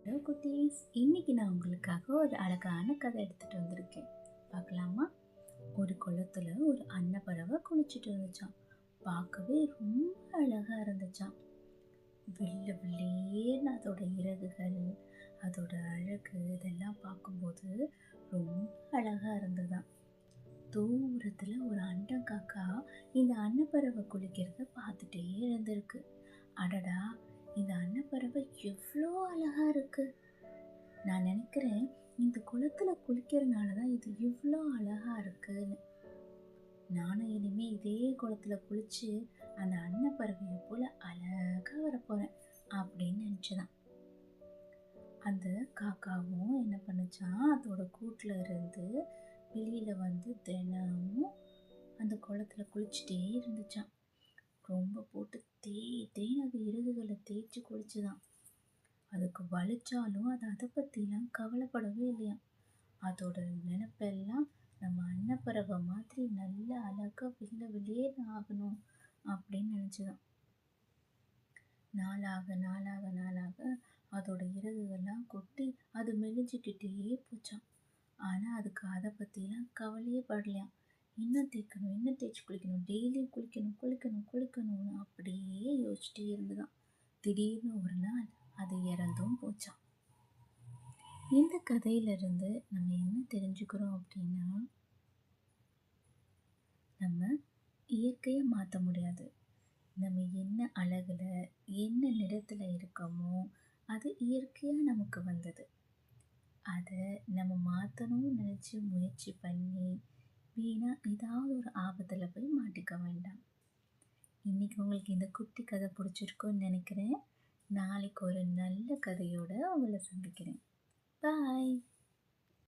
Hello குட்டீஸ், இன்னைக்கு நான் உங்களுக்காக ஒரு அழகான கதை எடுத்துட்டு வந்திருக்கேன். பார்க்கலாமா? ஒரு குளத்துல ஒரு அன்னப்பறவை குளிச்சுட்டு இருந்துச்சாம். பார்க்கவே ரொம்ப அழகா இருந்துச்சாம். வெள்ளை வெள்ளேன்னு அதோட இறகுகள், அதோட அழகு இதெல்லாம் பார்க்கும்போது ரொம்ப அழகா இருந்ததாம். தூரத்துல ஒரு அண்டங்காக்கா இந்த அன்னப்பறவை குளிக்கிறத பார்த்துட்டே இருந்திருக்கு. அடடா, இந்த அன்னப்பறவை எவ்வளோ அழகா இருக்கு! நான் நினைக்கிறேன், இந்த குளத்துல குளிக்கிறனால தான் இது இவ்வளோ அழகா இருக்குன்னு. நானும் இனிமே இதே குளத்துல குளிச்சு அந்த அன்னப்பறவையை போல அழகா வரப்போறேன் அப்படின்னு நினச்சதான். அந்த காக்காவும் என்ன பண்ணுச்சான், அதோட கூட்டுல இருந்து வெளியில வந்து தினமும் அந்த குளத்துல குளிச்சுட்டே இருந்துச்சான். ரொம்ப போட்டு தேய்ன்னு அது இறகுகளை தேய்ச்சி குளிச்சுதான். அதுக்கு வலிச்சாலும் அது அதை பற்றிலாம் கவலைப்படவே இல்லையாம். அதோட நினைப்பெல்லாம் நம்ம அன்னப்பறவை மாதிரி நல்ல அழகாக வெளியேன்னு ஆகணும் அப்படின்னு நினச்சிதான். நாளாக நாளாக நாளாக அதோட இறகுகள்லாம் கொட்டி அது மெலிஞ்சிக்கிட்டே போச்சான். ஆனால் அதுக்கு அதை பற்றிலாம் கவலையே படலையாம். இன்னும் தேய்க்கணும், இன்னும் தேய்ச்சி குளிக்கணும், டெய்லியும் குளிக்கணும் குளிக்கணும் குளிக்கணும்னு அப்படியே யோசிச்சுட்டே இருந்துதான். திடீர்னு ஒரு நாள் அது இறந்தும் போச்சான். இந்த கதையிலிருந்து நம்ம என்ன தெரிஞ்சுக்கிறோம் அப்படின்னா, நம்ம இயற்கையை மாற்ற முடியாது. நம்ம என்ன அழகில் என்ன நிறத்தில் இருக்கோமோ அது இயற்கையாக நமக்கு வந்தது. அதை நம்ம மாற்றணும்னு நினச்சி முயற்சி பண்ணி வீணாக ஏதாவது ஒரு ஆபத்தில் போய் மாட்டிக்க வேண்டாம். இன்றைக்கி உங்களுக்கு இந்த குட்டி கதை பிடிச்சிருக்குன்னு நினைக்கிறேன். நாளைக்கு ஒரு நல்ல கதையோடு உங்களை சந்திக்கிறேன். பாய்.